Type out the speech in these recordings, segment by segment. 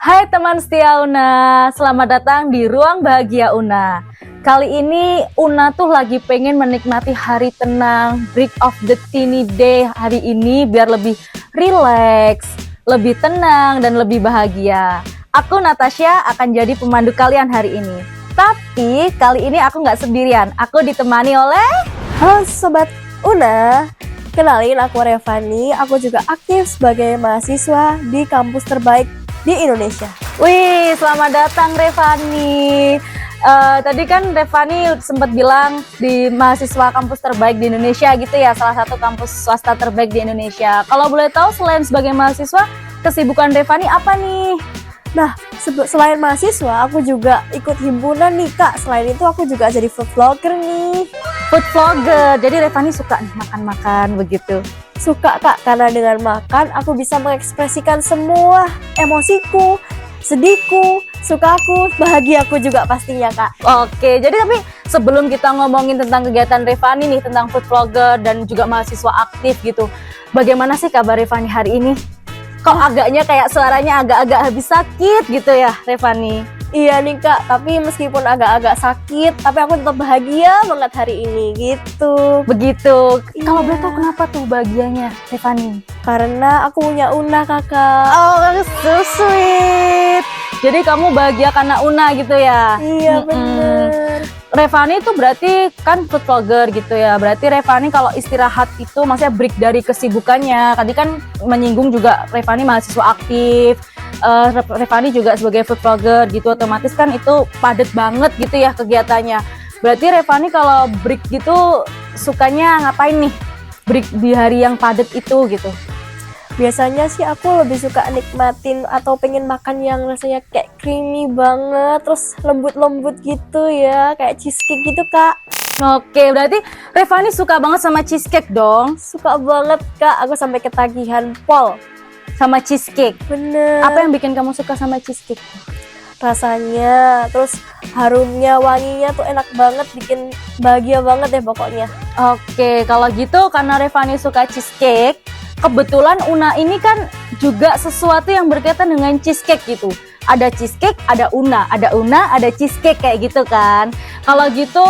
Hai teman setia Una, selamat datang di Ruang Bahagia Una. Kali ini Una tuh lagi pengen menikmati hari tenang, break of the teeny day hari ini biar lebih relax, lebih tenang dan lebih bahagia. Aku Natasha akan jadi pemandu kalian hari ini. Tapi kali ini aku nggak sendirian, aku ditemani oleh... Halo Sobat Una, kenalin aku Revani, aku juga aktif sebagai mahasiswa di kampus terbaik di Indonesia. Wih, selamat datang Revani. Tadi kan Revani sempat bilang di mahasiswa kampus terbaik di Indonesia gitu ya, salah satu kampus swasta terbaik di Indonesia. Kalau boleh tahu selain sebagai mahasiswa, kesibukan Revani apa nih? Nah, selain mahasiswa, aku juga ikut himpunan nih Kak. Selain itu aku juga jadi food vlogger nih. Food vlogger, jadi Revani suka nih makan-makan begitu. Suka Kak, karena dengan makan aku bisa mengekspresikan semua emosiku, sedihku, sukaku, bahagiaku juga pastinya Kak. Oke, jadi tapi sebelum kita ngomongin tentang kegiatan Revani nih, tentang food vlogger dan juga mahasiswa aktif gitu, bagaimana sih kabar Revani hari ini? Kok agaknya kayak suaranya agak-agak habis sakit gitu ya Revani? Iya nih Kak, tapi meskipun agak-agak sakit, tapi aku tetap bahagia banget hari ini gitu. Begitu. Iya. Kalau boleh tahu kenapa tuh bahagianya Revani? Karena aku punya Una Kakak. Oh, so sweet. Jadi kamu bahagia karena Una gitu ya? Iya bener. Revani itu berarti kan food vlogger gitu ya. Berarti Revani kalau istirahat itu maksudnya break dari kesibukannya. Tadi kan menyinggung juga Revani mahasiswa aktif. Revani juga sebagai food vlogger gitu, otomatis kan itu padat banget gitu ya kegiatannya. Berarti Revani kalau break gitu sukanya ngapain nih? Break di hari yang padat itu gitu. Biasanya sih aku lebih suka nikmatin atau pengen makan yang rasanya kayak creamy banget, terus lembut-lembut gitu ya, kayak cheesecake gitu Kak. Oke, berarti Revani suka banget sama cheesecake dong? Suka banget Kak, aku sampai ketagihan pol Sama cheesecake? Bener. Apa yang bikin kamu suka sama cheesecake? Rasanya, terus harumnya, wanginya tuh enak banget, bikin bahagia banget deh pokoknya. Oke, kalau gitu karena Revani suka cheesecake, kebetulan Una ini kan juga sesuatu yang berkaitan dengan cheesecake gitu. Ada cheesecake, ada Una, ada cheesecake kayak gitu kan. Kalau gitu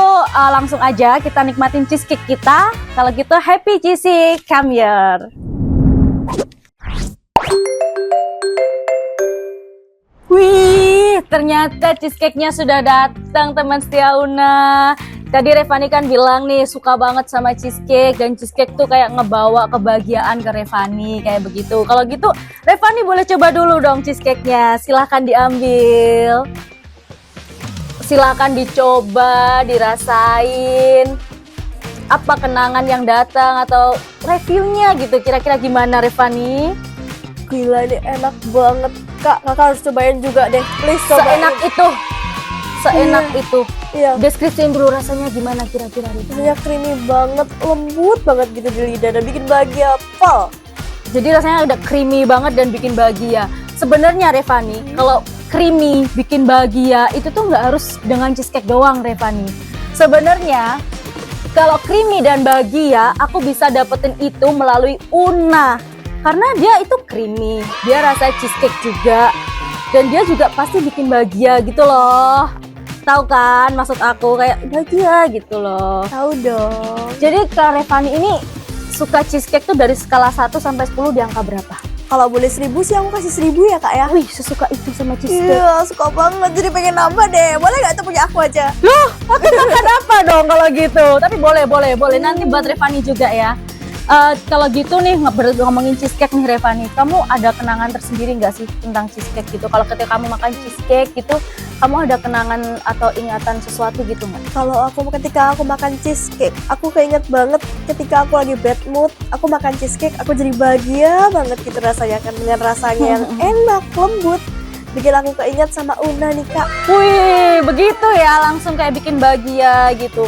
langsung aja kita nikmatin cheesecake kita. Kalau gitu happy cheesecake, come here. Wih, ternyata cheesecake-nya sudah datang teman setia Una. Tadi Revani kan bilang nih suka banget sama cheesecake, dan cheesecake tuh kayak ngebawa kebahagiaan ke Revani kayak begitu. Kalau gitu Revani boleh coba dulu dong cheesecake-nya. Silahkan diambil. Silahkan dicoba, dirasain. Apa kenangan yang datang atau reviewnya gitu, kira-kira gimana Revani? Gila nih, enak banget Kak, kakak harus cobain juga deh, please cobain. Seenak itu. Iya. Deskripsiin dulu rasanya gimana kira-kira Revani? Rasanya creamy banget, lembut banget gitu di lidah dan bikin bahagia pol. Jadi rasanya udah creamy banget dan bikin bahagia. Sebenarnya Revani, kalau creamy bikin bahagia itu tuh nggak harus dengan cheesecake doang Revani. Sebenarnya kalau creamy dan bahagia, aku bisa dapetin itu melalui Una. Karena dia itu creamy, dia rasa cheesecake juga, dan dia juga pasti bikin bahagia gitu loh. Tahu kan maksud aku, kayak bahagia gitu loh. Tahu dong. Jadi kalau Revani ini suka cheesecake tuh dari skala 1 sampai 10 di angka berapa? Kalau boleh 1000 sih aku kasih 1000 ya Kak ya. Wih, sesuka itu sama cheesecake. Iya, suka banget, jadi pengen nambah deh. Boleh gak itu punya aku aja? Loh, aku makan apa dong kalau gitu? Tapi boleh. Nanti buat Revani juga ya. Kalau gitu nih ngomongin cheesecake nih Revani, kamu ada kenangan tersendiri nggak sih tentang cheesecake gitu? Kalau ketika kamu makan cheesecake gitu, kamu ada kenangan atau ingatan sesuatu gitu nggak? Kalau ketika aku makan cheesecake, aku keinget banget ketika aku lagi bad mood, aku makan cheesecake, aku jadi bahagia banget gitu rasanya kan, dengan rasanya yang enak, lembut. Bikin aku keinget sama Una nih Kak. Wih, begitu ya, langsung kayak bikin bahagia gitu.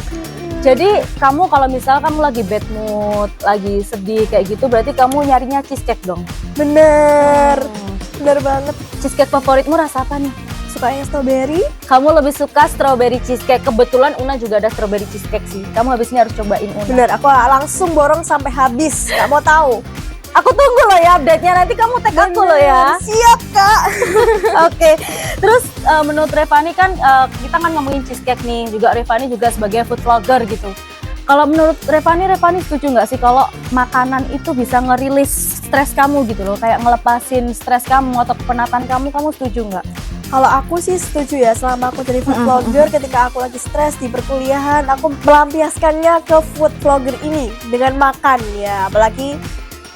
Jadi kamu kalau misal kamu lagi bad mood, lagi sedih kayak gitu, berarti kamu nyarinya cheesecake dong? Bener, bener banget. Cheesecake favoritmu rasa apa nih? Suka yang strawberry. Kamu lebih suka strawberry cheesecake. Kebetulan Una juga ada strawberry cheesecake sih. Kamu habis ini harus cobain Una. Bener, aku langsung borong sampai habis, gak mau tahu. Aku tunggu loh ya update-nya, nanti kamu tag aku loh ya. Siap kak. Oke, terus menurut Revani kan kita kan ngomongin cheesecake nih, juga Revani juga sebagai food vlogger gitu. Kalau menurut Revani setuju nggak sih kalau makanan itu bisa ngerilis stres kamu gitu loh, kayak ngelepasin stres kamu atau kepenatan kamu setuju nggak? Kalau aku sih setuju ya, selama aku jadi food vlogger, ketika aku lagi stres di perkuliahan, aku melampiaskannya ke food vlogger ini dengan makan ya, apalagi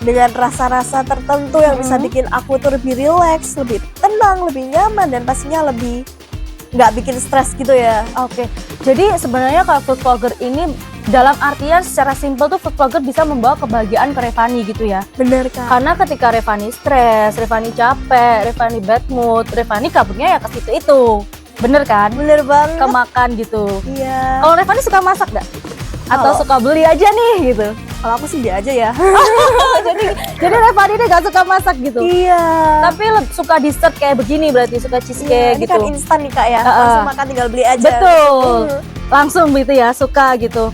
dengan rasa-rasa tertentu yang bisa bikin aku tuh lebih rileks, lebih tenang, lebih nyaman, dan pastinya lebih nggak bikin stres gitu ya. Oke, jadi sebenarnya kalau food vlogger ini dalam artian secara simpel tuh food vlogger bisa membawa kebahagiaan ke Revani gitu ya. Bener kan? Karena ketika Revani stres, Revani capek, Revani bad mood, Revani kaburnya ya ke situ itu. Bener kan? Bener banget. Ke makan gitu. Iya. Kalau Revani suka masak gak? Atau suka beli aja nih gitu? Kalau aku sih dia aja ya. jadi Revani ini gak suka masak gitu? Iya. Tapi suka dessert kayak begini berarti, suka cheesecake Ini gitu. kan instan nih kak ya, langsung makan tinggal beli aja. Betul. Langsung gitu ya, suka gitu.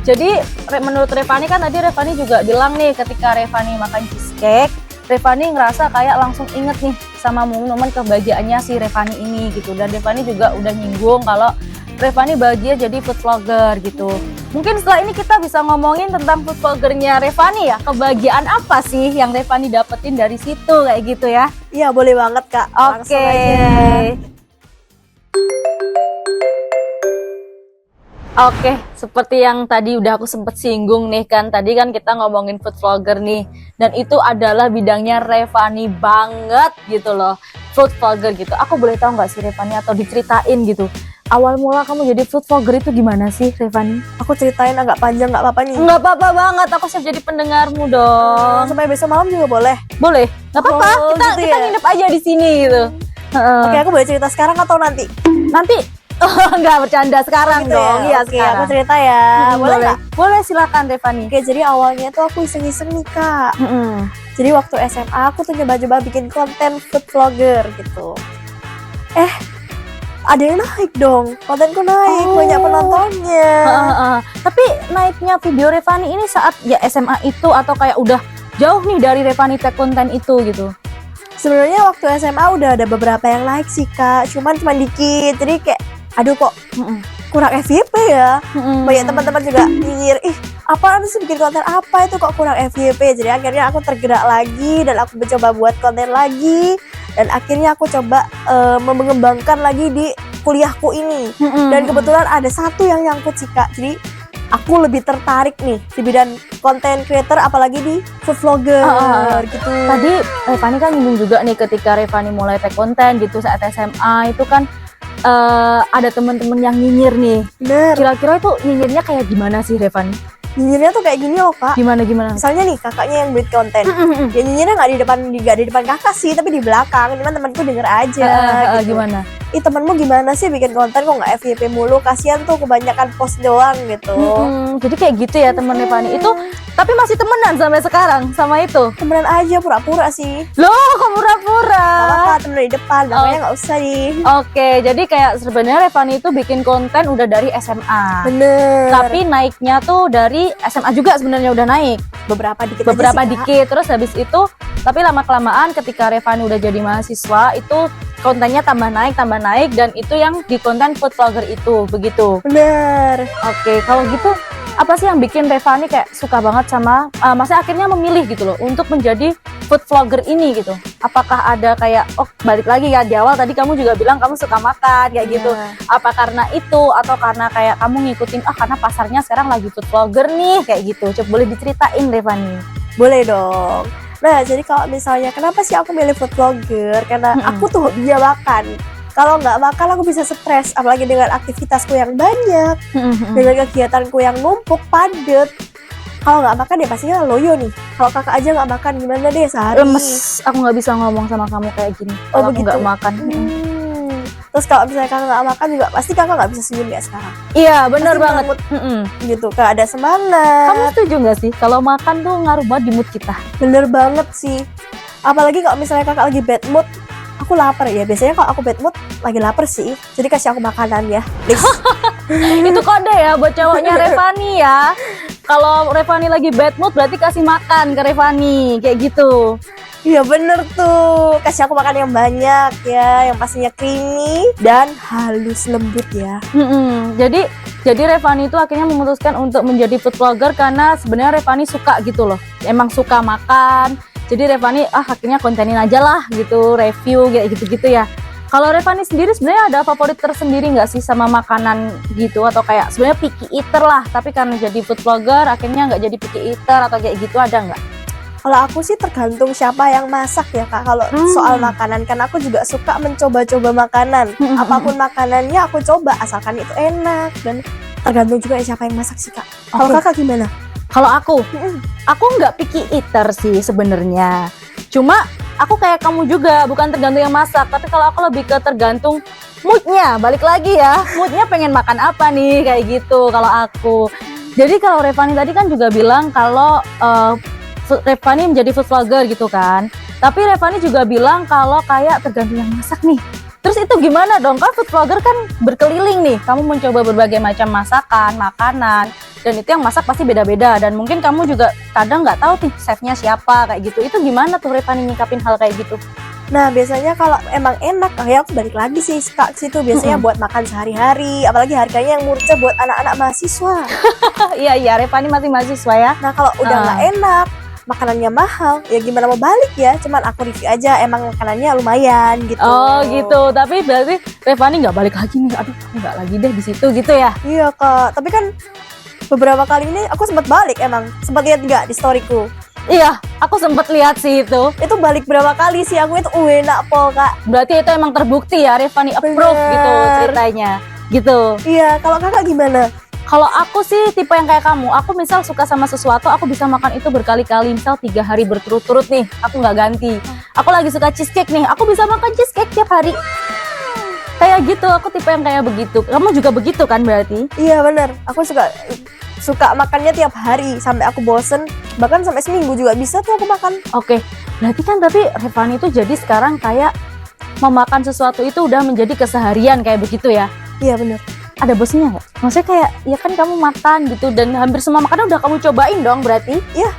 Jadi menurut Revani kan tadi Revani juga bilang nih, ketika Revani makan cheesecake, Revani ngerasa kayak langsung inget nih sama momen-momen kebahagiaannya si Revani ini gitu. Dan Revani juga udah nyinggung kalau Revani bahagia jadi food vlogger gitu. Mungkin setelah ini kita bisa ngomongin tentang food vloggernya Revani ya. Kebahagiaan apa sih yang Revani dapetin dari situ kayak gitu ya? Iya boleh banget kak. Langsung Oke. aja. Oke, seperti yang tadi udah aku sempet singgung nih kan, tadi kan kita ngomongin food vlogger nih, dan itu adalah bidangnya Revani banget gitu loh, food vlogger gitu. Aku boleh tahu nggak sih Revani, atau diceritain gitu, awal mula kamu jadi food vlogger itu gimana sih Revani? Aku ceritain agak panjang, nggak apa-apa nih? Nggak apa-apa banget, aku siap jadi pendengarmu dong. Sampai besok malam juga boleh? Boleh, nggak apa-apa, Oh, kita gitu kita ya? nginep aja di sini gitu. Oke, aku boleh cerita sekarang atau nanti? Nanti. Nggak bercanda sekarang Gitu dong, ya? iya Oke, sekarang. aku cerita ya. Boleh nggak? Boleh, silakan Revani. Oke, jadi awalnya tuh aku iseng-iseng nih kak. Jadi waktu SMA aku tuh nyoba-coba bikin konten food vlogger gitu. Ada yang naik dong, kontenku naik, banyak penontonnya. Tapi naiknya video Revani ini saat ya SMA itu atau kayak udah jauh nih dari Revani tag konten itu gitu? Sebenarnya waktu SMA udah ada beberapa yang like sih kak, cuman dikit. Jadi kayak, aduh kok kurang FYP ya. Banyak teman-teman juga nyinyir, ih apaan sih bikin konten apa itu kok kurang FYP. Jadi akhirnya aku tergerak lagi dan aku mencoba buat konten lagi. Dan akhirnya aku coba mengembangkan lagi di kuliahku ini. Dan kebetulan ada satu yang nyangkut sih kak. Jadi aku lebih tertarik nih di bidang content creator, apalagi di food vlogger gitu. Tadi Revani kan nyinggung juga nih, ketika Revani mulai tag konten gitu saat SMA itu kan ada teman-teman yang nyinyir nih. Bener. Kira-kira itu nyinyirnya kayak gimana sih Revani? Nyinyirnya tuh kayak gini loh kak. Gimana? Misalnya nih kakaknya yang buat konten, ya nyinyirnya nggak di depan kakak sih, tapi di belakang. Cuman temanku denger aja. Gitu. Gimana? Ih temenmu gimana sih bikin konten kok nggak FYP mulu? Kasian tuh kebanyakan post doang gitu. Jadi kayak gitu ya temen Revani itu. Tapi masih temenan sampai sekarang sama itu? Temenan aja, pura-pura sih. Loh, kok pura-pura? Apa temen di depan, namanya nggak usah nih. Oke, jadi kayak sebenarnya Revani itu bikin konten udah dari SMA. Bener. Tapi naiknya tuh dari SMA juga sebenarnya udah naik. beberapa dikit Beberapa aja sih, Kak. dikit, terus habis itu tapi lama-kelamaan ketika Revani udah jadi mahasiswa itu kontennya tambah naik dan itu yang di konten food vlogger itu, begitu. Bener. Oke, kalau gitu apa sih yang bikin Revani kayak suka banget sama, maksudnya akhirnya memilih gitu loh untuk menjadi food vlogger ini gitu? Apakah ada kayak, oh balik lagi ya di awal tadi kamu juga bilang kamu suka makan kayak gitu. Apa karena itu atau karena kayak kamu ngikutin, karena pasarnya sekarang lagi food vlogger nih kayak gitu? Coba boleh diceritain Revani. Boleh dong. Nah, jadi kalau misalnya kenapa sih aku milih food vlogger? Karena aku tuh hobinya makan. Kalau nggak makan aku bisa stres, apalagi dengan aktivitasku yang banyak, dengan kegiatanku yang numpuk, padat. Kalau nggak makan ya pastinya loyo nih. Kalau kakak aja nggak makan gimana deh sehari? Lemes, aku nggak bisa ngomong sama kamu kayak gini. Oh, Kalau aku begitu? nggak makan. Terus kalau misalnya kakak nggak makan juga pasti kakak nggak bisa senyum ya sekarang. Iya, bener Pasti banget. mood gitu, kayak ada semangat. Kamu setuju nggak sih kalau makan tuh ngaruh banget di mood kita? Bener banget sih. Apalagi kalau misalnya kakak lagi bad mood, aku lapar ya. Biasanya kalau aku bad mood lagi lapar sih. Jadi kasih aku makanan ya, please. Itu kode ya buat cowoknya Revani ya. Kalau Revani lagi bad mood berarti kasih makan ke Revani kayak gitu. Iya bener tuh, kasih aku makan yang banyak ya, yang pastinya creamy dan halus lembut ya. Jadi Revani itu akhirnya memutuskan untuk menjadi food vlogger karena sebenarnya Revani suka gitu loh, emang suka makan. Jadi Revani akhirnya kontenin aja lah gitu, review kayak gitu-gitu ya. Kalau Revani sendiri sebenarnya ada favorit tersendiri nggak sih sama makanan gitu, atau kayak sebenarnya picky eater lah, tapi karena jadi food vlogger akhirnya nggak jadi picky eater atau kayak gitu, ada nggak? Kalau aku sih tergantung siapa yang masak ya Kak. Kalau soal makanan kan aku juga suka mencoba-coba makanan. Apapun makanannya aku coba asalkan itu enak, dan tergantung juga siapa yang masak sih Kak. Kalau Kakak gimana? Kalau aku nggak picky eater sih sebenarnya. Cuma aku kayak kamu juga, bukan tergantung yang masak, tapi kalau aku lebih ke tergantung moodnya. Balik lagi ya, moodnya pengen makan apa nih kayak gitu kalau aku. Jadi kalau Revani tadi kan juga bilang kalau Revani menjadi food vlogger gitu kan. Tapi Revani juga bilang kalau kayak tergantung yang masak nih. Terus itu gimana dong? Kan food vlogger kan berkeliling nih. Kamu mencoba berbagai macam masakan, makanan. Dan itu yang masak pasti beda-beda. Dan mungkin kamu juga kadang nggak tahu nih chefnya siapa kayak gitu. Itu gimana tuh Revani nyikapin hal kayak gitu? Nah biasanya kalau emang enak, ya aku balik lagi sih Kak ke situ. Biasanya buat makan sehari-hari. Apalagi harganya yang murah buat anak-anak mahasiswa. Iya, Revani masih mahasiswa ya. Nah kalau udah nggak enak, makanannya mahal, ya gimana mau balik ya, cuman aku review aja, emang makanannya lumayan gitu. Oh gitu, tapi berarti Revani nggak balik lagi nih, aduh nggak lagi deh di situ gitu ya? Iya Kak, tapi kan beberapa kali ini aku sempat balik, emang sempat lihat nggak di storyku? Iya, aku sempat lihat sih itu. Itu balik berapa kali sih aku itu enak pol Kak. Berarti itu emang terbukti ya, Revani approve gitu ceritanya, gitu. Iya, kalau Kakak gimana? Kalau aku sih tipe yang kayak kamu, aku misal suka sama sesuatu, aku bisa makan itu berkali-kali, misal 3 hari berturut-turut nih, aku nggak ganti. Aku lagi suka cheesecake nih, aku bisa makan cheesecake tiap hari. Kayak gitu, aku tipe yang kayak begitu. Kamu juga begitu kan berarti? Iya bener, aku suka makannya tiap hari sampai aku bosen, bahkan sampai seminggu juga bisa tuh aku makan. Oke, berarti kan tapi Revani itu jadi sekarang kayak memakan sesuatu itu udah menjadi keseharian kayak begitu ya? Iya bener. Ada bosennya nggak? Maksudnya kayak, ya kan kamu makan gitu dan hampir semua makanan udah kamu cobain dong berarti? Iya.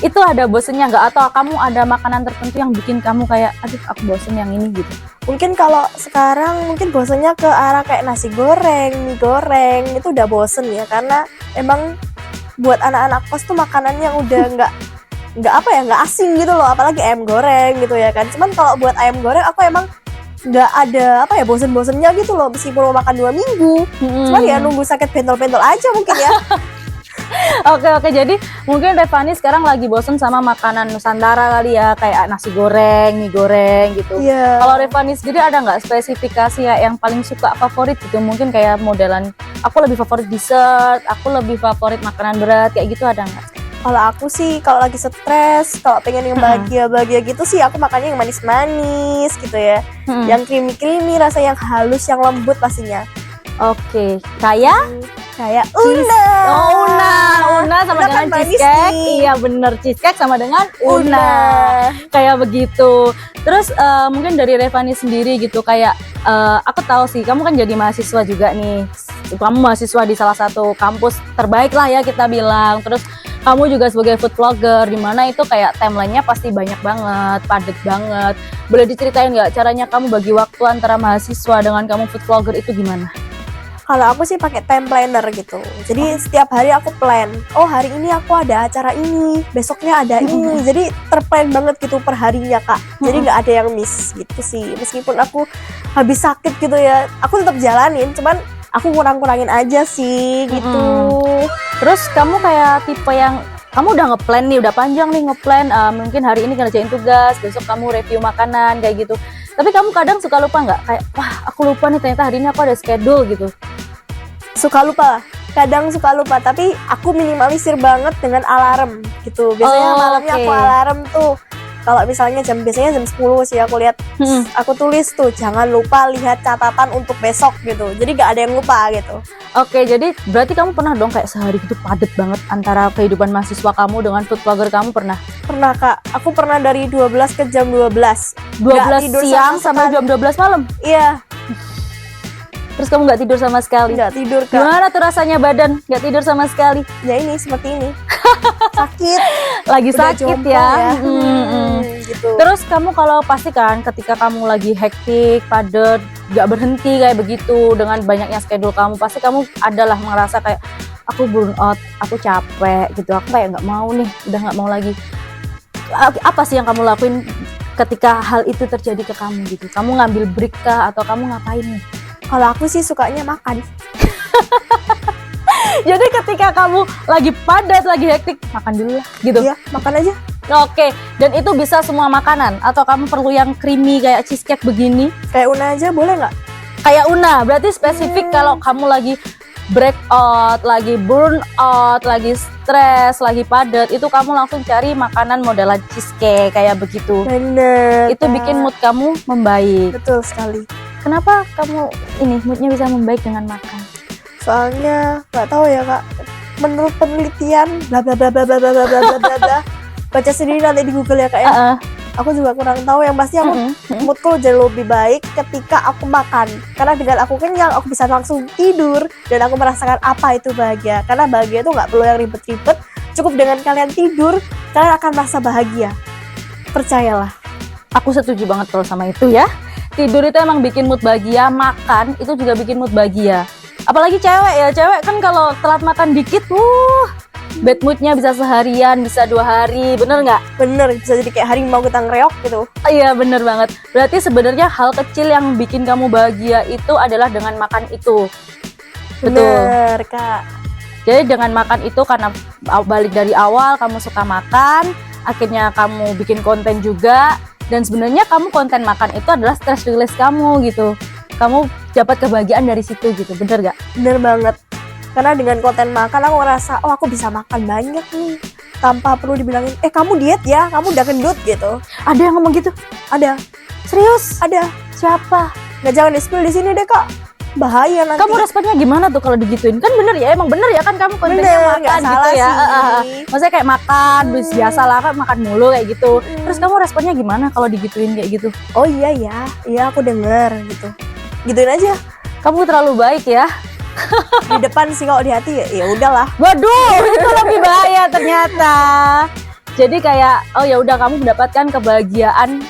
Itu ada bosennya nggak? Atau kamu ada makanan tertentu yang bikin kamu kayak, aduh aku bosen yang ini gitu? Mungkin kalau sekarang mungkin bosennya ke arah kayak nasi goreng, mie goreng, itu udah bosen ya. Karena emang buat anak-anak kos tuh makanan yang udah nggak asing gitu loh. Apalagi ayam goreng gitu ya kan. Cuman kalau buat ayam goreng aku emang nggak ada bosen-bosennya gitu loh, meskipun mau makan 2 minggu. Cuman ya nunggu sakit bentol-bentol aja mungkin ya. Oke, jadi mungkin Revani sekarang lagi bosen sama makanan Nusantara kali ya, kayak nasi goreng, mie goreng gitu. Iya. Kalau Revani sendiri ada nggak spesifikasi ya yang paling suka favorit gitu? Mungkin kayak modelan, aku lebih favorit dessert, aku lebih favorit makanan berat, kayak gitu ada nggak? Kalau aku sih kalau lagi stres, kalau pengen yang bahagia-bahagia gitu sih aku makannya yang manis-manis gitu ya. Yang creamy-creamy, rasa yang halus, yang lembut pastinya. Oke, kayak Una. Oh, Una sama Una dengan kan manis cheesecake. nih. Iya bener, cheesecake sama dengan Una. Kayak begitu. Terus mungkin dari Revani sendiri gitu, kayak aku tahu sih kamu kan jadi mahasiswa juga nih. Kamu mahasiswa di salah satu kampus terbaik lah ya kita bilang. Terus kamu juga sebagai food vlogger, dimana itu kayak timelinenya pasti banyak banget, padat banget. Boleh diceritain nggak caranya kamu bagi waktu antara mahasiswa dengan kamu food vlogger itu gimana? Kalau aku sih pakai time planner gitu. Jadi setiap hari aku plan. Oh hari ini aku ada acara ini, besoknya ada ini. Jadi terplan banget gitu per harinya Kak. Jadi nggak ada yang miss gitu sih. Meskipun aku habis sakit gitu ya, aku tetap jalanin. Cuman aku kurang-kurangin aja sih gitu. Terus kamu kayak tipe yang kamu udah ngeplan nih, udah panjang nih ngeplan, mungkin hari ini ngerjain tugas, besok kamu review makanan kayak gitu. Tapi kamu kadang suka lupa nggak? Kayak, wah aku lupa nih ternyata hari ini aku ada schedule gitu. Suka lupa, kadang suka lupa. Tapi aku minimalisir banget dengan alarm gitu. Biasanya malamnya aku alarm tuh. Kalau misalnya biasanya jam 10 sih aku lihat, aku tulis tuh jangan lupa lihat catatan untuk besok gitu. Jadi gak ada yang lupa gitu. Oke, jadi berarti kamu pernah dong kayak sehari gitu padat banget antara kehidupan mahasiswa kamu dengan food vlogger kamu pernah? Pernah Kak, aku pernah dari 12 ke jam 12. 12 siang sampai jam 12 malam? Iya. Terus kamu nggak tidur sama sekali. Nggak tidur Kak. Gimana tuh rasanya badan nggak tidur sama sekali? Ya ini seperti ini. Sakit. Lagi Udah sakit jompo ya. Gitu. Terus kamu kalau pasti kan ketika kamu lagi hektik, padat, nggak berhenti kayak begitu dengan banyaknya schedule kamu, pasti kamu adalah merasa kayak aku burn out, aku capek gitu, aku kayak nggak mau nih, udah nggak mau lagi. Apa sih yang kamu lakuin ketika hal itu terjadi ke kamu gitu? Kamu ngambil break kah atau kamu ngapain nih? Kalau aku sih sukanya makan. Jadi ketika kamu lagi padat, lagi hektik, makan dulu lah gitu. Iya, makan aja. Oke, dan itu bisa semua makanan atau kamu perlu yang creamy kayak cheesecake begini? Kayak Una aja boleh nggak? Kayak Una, berarti spesifik kalau kamu lagi breakout, lagi burn out, lagi stres, lagi padat, itu kamu langsung cari makanan modelan cheesecake kayak begitu. Bener. Itu Kak. bikin mood kamu membaik. Betul sekali. Kenapa kamu ini moodnya bisa membaik dengan makan? Soalnya nggak tahu ya Kak. Menurut penelitian, bla bla bla bla bla bla bla bla bla bla. Baca sendiri nanti di Google ya Kak ya. Aku juga kurang tahu, yang pasti aku moodku jadi lebih baik ketika aku makan. Karena dengan aku kenyang, aku bisa langsung tidur dan aku merasakan apa itu bahagia. Karena bahagia itu nggak perlu yang ribet-ribet, cukup dengan kalian tidur, kalian akan merasa bahagia. Percayalah. Aku setuju banget kalau sama itu ya. Tidur itu emang bikin mood bahagia, makan itu juga bikin mood bahagia. Apalagi cewek ya, cewek kan kalau telat makan dikit, bad moodnya bisa seharian, bisa 2 hari, bener nggak? Bener, bisa jadi kayak harimau kita ngereok gitu. Iya bener banget. Berarti sebenarnya hal kecil yang bikin kamu bahagia itu adalah dengan makan itu. Betul. Bener Kak. Jadi dengan makan itu karena balik dari awal kamu suka makan, akhirnya kamu bikin konten juga, dan sebenarnya kamu konten makan itu adalah stress release kamu gitu. Kamu dapat kebahagiaan dari situ gitu, bener gak? Bener banget. Karena dengan konten makan aku ngerasa, oh aku bisa makan banyak nih tanpa perlu dibilangin, kamu diet ya, kamu udah gendut gitu. Ada yang ngomong gitu? Ada. Serius? Ada. Siapa? Nggak, jangan di-spill di sini deh Kak. Bahaya nanti. Kamu responnya gimana tuh kalau digituin? Kan bener ya, emang bener ya kan kamu kontennya Bener, makan nggak gitu salah ya. sih. Maksudnya kayak makan, biasa lah kan makan mulu kayak gitu. Terus kamu responnya gimana kalau digituin kayak gitu? Oh iya ya, iya aku denger gitu. Gituin aja. Kamu terlalu baik ya. Di depan sih, kalau di hati ya udahlah. Waduh, itu lebih bahaya ternyata. Jadi kayak oh ya udah, kamu mendapatkan kebahagiaan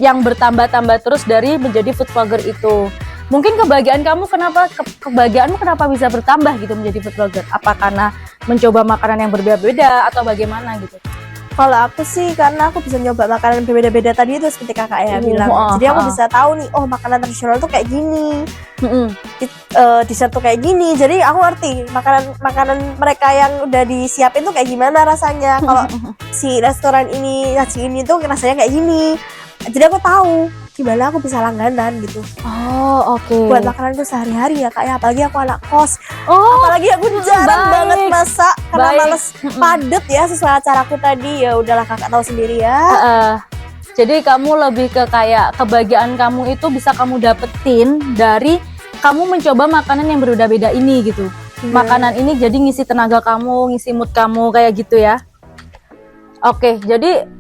yang bertambah-tambah terus dari menjadi food vlogger itu. Mungkin kebahagiaan kamu kebahagiaanmu kenapa bisa bertambah gitu menjadi food vlogger? Apa karena mencoba makanan yang berbeda-beda atau bagaimana gitu? Kalau aku sih karena aku bisa nyoba makanan berbeda-beda tadi itu seperti kakak ya bilang. Jadi aku bisa tahu nih, oh makanan tradisional tuh kayak gini, dessert tuh kayak gini. Jadi aku ngerti makanan mereka yang udah disiapin tuh kayak gimana rasanya. Kalau si restoran ini nyaji ini tuh rasanya kayak gini. Jadi aku tahu gimana aku bisa langganan gitu. Oh oke. Buat makanan itu sehari-hari ya kak ya. Apalagi aku anak kos. Oh, Apalagi aku jarang baik. banget masak karena Baik. males padet ya sesuai acaraku tadi. Ya udahlah kakak tahu sendiri ya. Jadi kamu lebih ke kayak kebahagiaan kamu itu bisa kamu dapetin dari kamu mencoba makanan yang berbeda-beda ini gitu. Makanan ini jadi ngisi tenaga kamu, ngisi mood kamu kayak gitu ya. Oke, jadi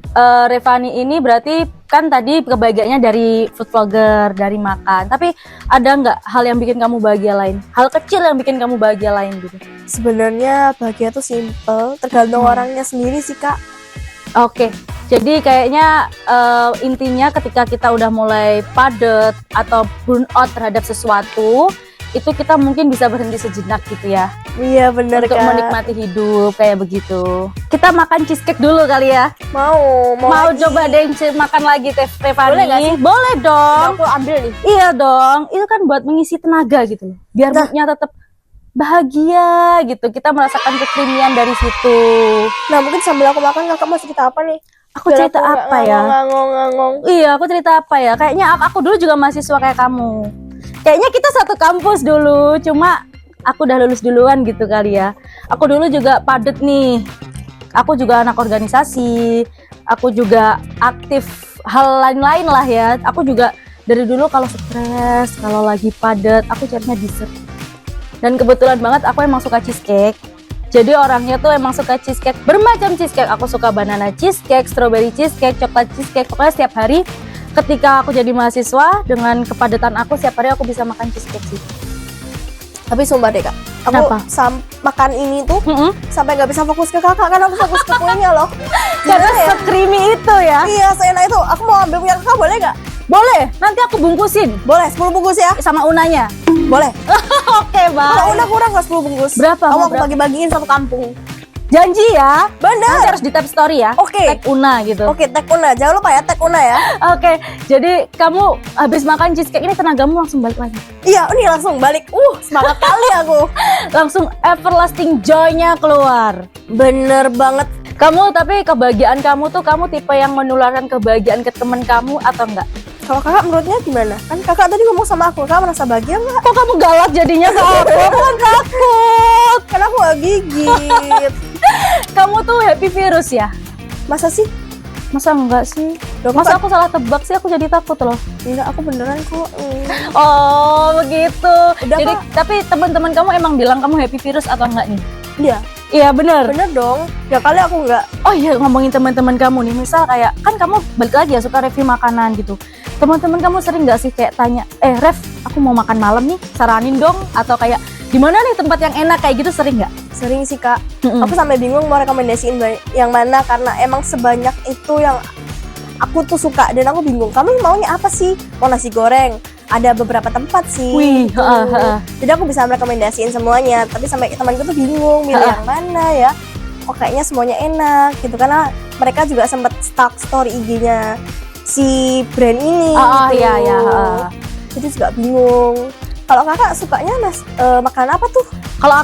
Revani ini berarti kan tadi kebahagiaannya dari food vlogger, dari makan. Tapi ada nggak hal yang bikin kamu bahagia lain? Hal kecil yang bikin kamu bahagia lain gitu? Sebenarnya bahagia tuh simple, tergantung orangnya sendiri sih kak. Oke, jadi kayaknya intinya ketika kita udah mulai padat atau burn out terhadap sesuatu, itu kita mungkin bisa berhenti sejenak gitu ya. Iya bener untuk kak. menikmati hidup kayak begitu. Kita makan cheesecake dulu kali ya. Mau lagi. Coba deh makan lagi Teh Revani. Boleh nggak sih? Boleh dong. Aku ambil nih. Iya dong. Itu kan buat mengisi tenaga gitu loh. Biar moodnya tetap bahagia gitu. Kita merasakan kekinian dari situ. Nah mungkin sambil aku makan kakak mau cerita apa nih? Aku cerita apa ya? Ngangong. Iya, aku cerita apa ya? Kayaknya aku dulu juga mahasiswa kayak kamu. Kayaknya kita satu kampus dulu, cuma aku udah lulus duluan gitu kali ya. Aku dulu juga padet nih. Aku juga anak organisasi. Aku juga aktif hal lain-lain lah ya. Aku juga dari dulu kalau stres, kalau lagi padet, aku carinya dessert. Dan kebetulan banget aku emang suka cheesecake. Jadi orangnya tuh emang suka cheesecake, bermacam cheesecake. Aku suka banana cheesecake, strawberry cheesecake, coklat cheesecake. Pokoknya setiap hari ketika aku jadi mahasiswa dengan kepadatan aku, setiap hari aku bisa makan cheesecake sih. Tapi sumpah deh kak, aku Kenapa? makan ini tuh sampai nggak bisa fokus ke kakak karena aku fokus ke kuenya loh. Karena Gimana ya? se-creamy itu ya. Iya, seenak itu. Aku mau ambil punya kakak, boleh nggak? Boleh, nanti aku bungkusin Boleh, 10 bungkus ya? sama unanya. Boleh. Oke, Kalau bye. udah kurang nggak 10 bungkus? Berapa? Kamu Mau aku berapa? bagi-bagiin satu kampung. Janji ya. Nanti Bener. harus di tag story ya. Oke. Tag Una gitu. Oke, tag Una. Jangan lupa ya, tag Una ya. Oke, jadi kamu habis makan cheesecake ini tenagamu langsung balik lagi. Iya, ini langsung balik. Semangat kali aku. Langsung everlasting joy-nya keluar. Bener banget. Kamu tapi kebahagiaan kamu tuh kamu tipe yang menularkan kebahagiaan ke temen kamu atau enggak? Kalau kakak menurutnya gimana? Kan kakak tadi ngomong sama aku, kakak merasa bahagia nggak? Kok kamu galak jadinya ke aku? Aku kan takut. Kan aku nggak gigit. Kamu tuh happy virus ya? Masa sih? Masa enggak sih? Loh, Masa kakak- aku salah tebak sih, aku jadi takut loh. Enggak, aku beneran kok. Oh begitu. Udah, Jadi Kak. tapi teman-teman kamu emang bilang kamu happy virus atau enggak nih? Iya, Iya bener. bener dong. Ya kali aku nggak. Oh iya, ngomongin teman-teman kamu nih, misal kayak kan kamu balik lagi ya suka review makanan gitu. Teman-teman kamu sering nggak sih kayak tanya, Ref, aku mau makan malam nih, saranin dong, atau kayak di mana nih tempat yang enak kayak gitu, sering nggak? Sering sih kak. Mm-mm. Aku sampai bingung mau rekomendasiin yang mana karena emang sebanyak itu yang aku tuh suka dan aku bingung. Kamu maunya apa sih? Mau nasi goreng? Ada beberapa tempat sih. Wih, gitu. ha. Jadi aku bisa merekomendasiin semuanya. Tapi sampai temanku tuh bingung milih yang mana ya. Kok kayaknya semuanya enak gitu karena mereka juga sempat stalk story IG-nya si brand ini. gitu. Iya iya. Jadi juga bingung. Kalau kakak sukanya makanan apa tuh? Kalau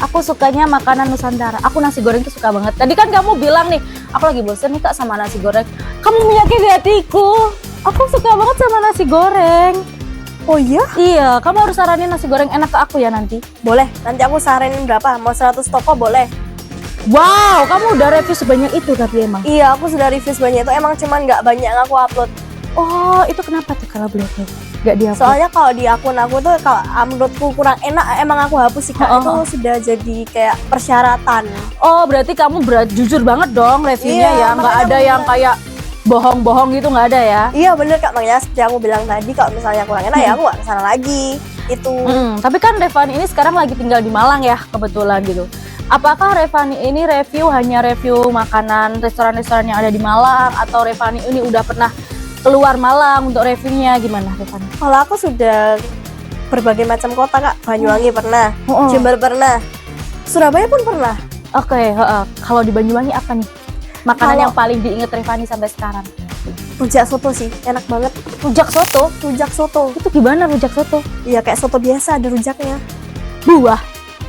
aku sukanya makanan Nusantara. Aku nasi goreng tuh suka banget. Tadi kan kamu bilang nih, aku lagi bosen nih kak sama nasi goreng. Kamu meyakini hatiku. Aku suka banget sama nasi goreng. Oh iya? Iya, kamu harus saranin nasi goreng enak ke aku ya nanti. Boleh, nanti aku saranin berapa? Mau 100 toko boleh? Wow, kamu udah review sebanyak itu tapi emang. Iya, aku sudah review sebanyak itu. Emang cuman nggak banyak yang aku upload. Oh, itu kenapa tuh kalau boleh tahu? Gak dihapus? Soalnya kalau di akun aku tuh kalau menurutku kurang enak, emang aku hapus sih kak. Oh. Itu sudah jadi kayak persyaratan. Oh, berarti kamu jujur banget dong reviewnya Iya, ya. Nggak makanya ada aku yang bilang. kayak bohong-bohong gitu, nggak ada ya? Iya bener kak, makanya seperti aku bilang tadi kalau misalnya kurang enak ya aku nggak kesana lagi. Itu. Tapi kan Revani ini sekarang lagi tinggal di Malang ya, kebetulan gitu. Apakah Revani ini hanya review makanan restoran-restoran yang ada di Malang, atau Revani ini udah pernah keluar Malang untuk reviewnya? Gimana Revani? Kalau aku sudah berbagai macam kota kak. Banyuwangi pernah, Jember pernah, Surabaya pun pernah. Oke, kalau di Banyuwangi apa nih makanan Kalau- yang paling diinget Revani sampai sekarang? Rujak soto sih, enak banget. Rujak soto? Rujak soto. Itu gimana rujak soto? Iya kayak soto biasa ada rujaknya. Buah?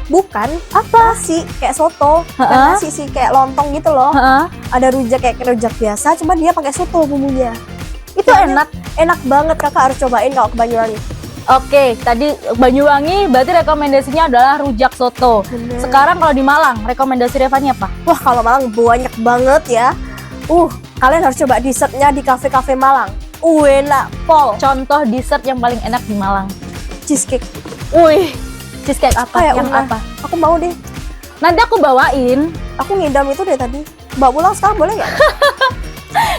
Bukan, apa sih kayak soto? Bukan Ha-ha. nasi sih kayak lontong gitu loh. Heeh. Ada rujak kayak rujak biasa, cuma dia pakai soto bumbunya. Itu Soalnya enak. Enak banget kakak harus cobain kalau ke Banyuwangi. Oke, tadi Banyuwangi berarti rekomendasinya adalah rujak soto. Bener. Sekarang kalau di Malang, rekomendasi Revani apa? Wah kalau Malang banyak banget ya. Kalian harus coba dessertnya di kafe-kafe Malang. Enak pol. Contoh dessert yang paling enak di Malang. Cheesecake. Wih, cheesecake apa? Kayak yang Una. apa? Aku mau deh. Nanti aku bawain. Aku ngidam itu deh tadi. Bawa pulang sekarang boleh nggak?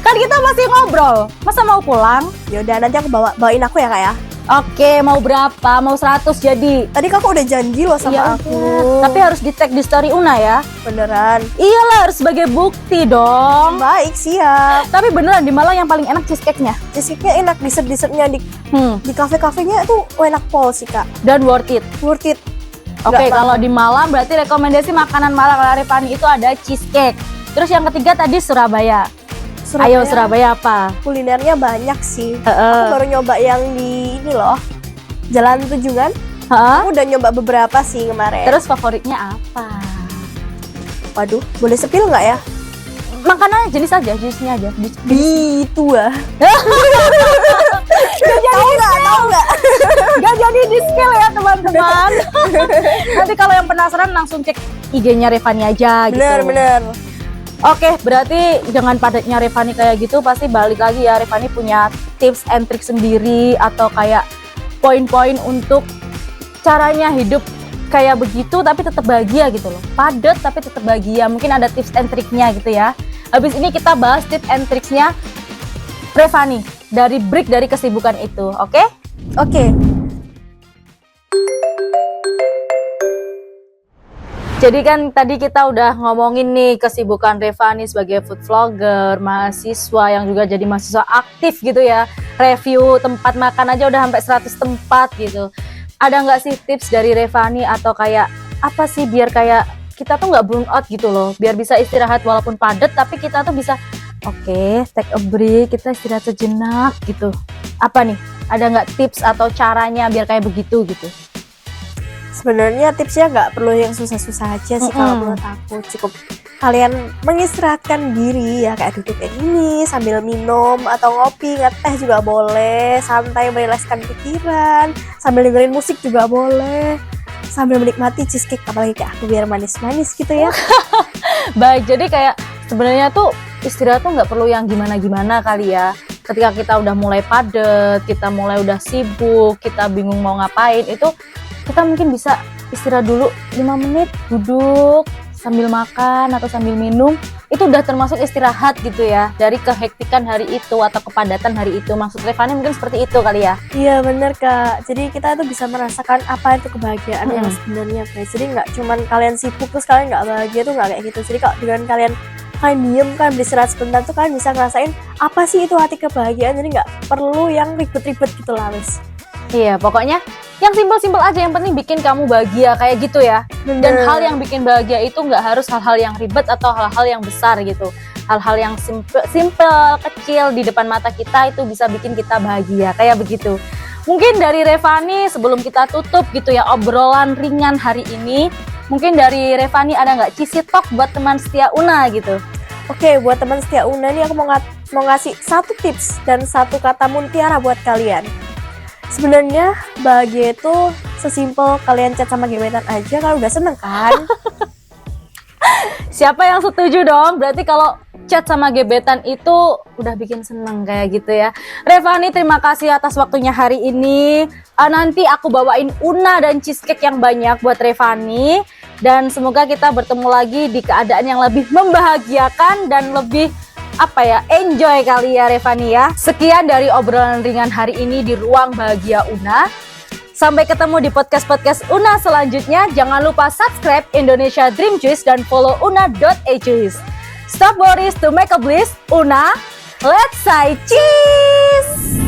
Kan kita masih ngobrol. Masa mau pulang? Yaudah nanti aku bawain aku ya kak ya. Oke, mau berapa? Mau 100 jadi. Tadi kakak udah janji loh sama Iya, aku. udah. Tapi harus di tag di story Una ya. Beneran. Iyalah, harus sebagai bukti dong. Baik siap. Tapi beneran di Malang yang paling enak cheesecake-nya. Cheesecake-nya enak, dessert-dessertnya Hmm, di kafe-kafenya itu enak pol sih kak. dan worth it. Worth it. Oke, Nggak kalau mahal. di Malang berarti rekomendasi makanan Malang ala Revani itu ada cheesecake. Terus yang ketiga tadi Surabaya. Ayo Surabaya apa? Kulinernya banyak sih. Heeh. Aku baru nyoba yang di ini loh, Jalan Tunjungan. Heeh. Aku udah nyoba beberapa sih kemarin. Terus favoritnya apa? waduh, boleh sepil nggak ya? Makanannya jenisnya aja. Itu ah. Tahu nggak? Gak jadi di skill ya teman-teman. Nanti kalau yang penasaran langsung cek IG-nya Revani aja gitu. Bener. Oke, berarti dengan padatnya Revani kayak gitu pasti balik lagi ya, Revani punya tips and trick sendiri atau kayak poin-poin untuk caranya hidup kayak begitu tapi tetap bahagia gitu loh. Padat tapi tetap bahagia. Mungkin ada tips and triknya gitu ya. Habis ini kita bahas tips and tricksnya Revani dari break dari kesibukan itu, oke? Oke. Jadi kan tadi kita udah ngomongin nih kesibukan Revani sebagai food vlogger, mahasiswa yang juga jadi mahasiswa aktif gitu ya. Review tempat makan aja udah sampai 100 tempat gitu. Ada nggak sih tips dari Revani atau kayak apa sih biar kayak kita tuh nggak burn out gitu loh, biar bisa istirahat walaupun padat tapi kita tuh bisa oke, take a break, kita istirahat sejenak gitu. Apa nih? Ada nggak tips atau caranya biar kayak begitu gitu? Sebenarnya tipsnya nggak perlu yang susah-susah aja sih kalau menurut aku. Cukup kalian mengistirahatkan diri ya, kayak duduk kayak gini sambil minum atau ngopi, ngeteh juga boleh, santai merilekskan pikiran, sambil dengerin musik juga boleh, sambil menikmati cheesecake apalagi kayak aku biar manis-manis gitu ya. Baik, jadi kayak sebenarnya tuh istirahat tuh nggak perlu yang gimana-gimana kali ya. Ketika kita udah mulai padat, kita mulai udah sibuk, kita bingung mau ngapain, itu kita mungkin bisa istirahat dulu 5 menit, duduk sambil makan atau sambil minum, itu udah termasuk istirahat gitu ya, dari kehektikan hari itu atau kepadatan hari itu. Maksud Revani mungkin seperti itu kali ya? Iya bener Kak, jadi kita tuh bisa merasakan apa itu kebahagiaan yang sebenarnya guys. Jadi nggak cuman kalian sibuk terus kalian nggak bahagia, tuh nggak kayak gitu. Jadi kalau dengan kalian diem, kan beristirahat sebentar tuh kalian bisa ngerasain apa sih itu hati kebahagiaan. Jadi nggak perlu yang ribet-ribet gitu lah wes. Iya, pokoknya yang simpel-simpel aja, yang penting bikin kamu bahagia kayak gitu ya. Dan hal yang bikin bahagia itu nggak harus hal-hal yang ribet atau hal-hal yang besar gitu. Hal-hal yang simple, kecil di depan mata kita itu bisa bikin kita bahagia, kayak begitu. Mungkin dari Revani sebelum kita tutup gitu ya obrolan ringan hari ini, mungkin dari Revani ada nggak cheesy talk buat teman setia Una gitu? Oke, buat teman setia Una nih aku mau ngasih satu tips dan satu kata mutiara buat kalian. Sebenarnya bahagia itu sesimpel kalian chat sama gebetan aja kalau udah seneng kan. Siapa yang setuju dong? Berarti kalau chat sama gebetan itu udah bikin seneng kayak gitu ya. Revani, terima kasih atas waktunya hari ini. Nanti aku bawain Una dan cheesecake yang banyak buat Revani. Dan semoga kita bertemu lagi di keadaan yang lebih membahagiakan dan lebih enjoy kali ya Revani ya. Sekian dari obrolan ringan hari ini di Ruang Bahagia Una. Sampai ketemu di podcast-podcast Una selanjutnya. Jangan lupa subscribe Indonesia Dream Juice dan follow una.ejuice. Stop worries to make a bliss. Una, let's say cheese!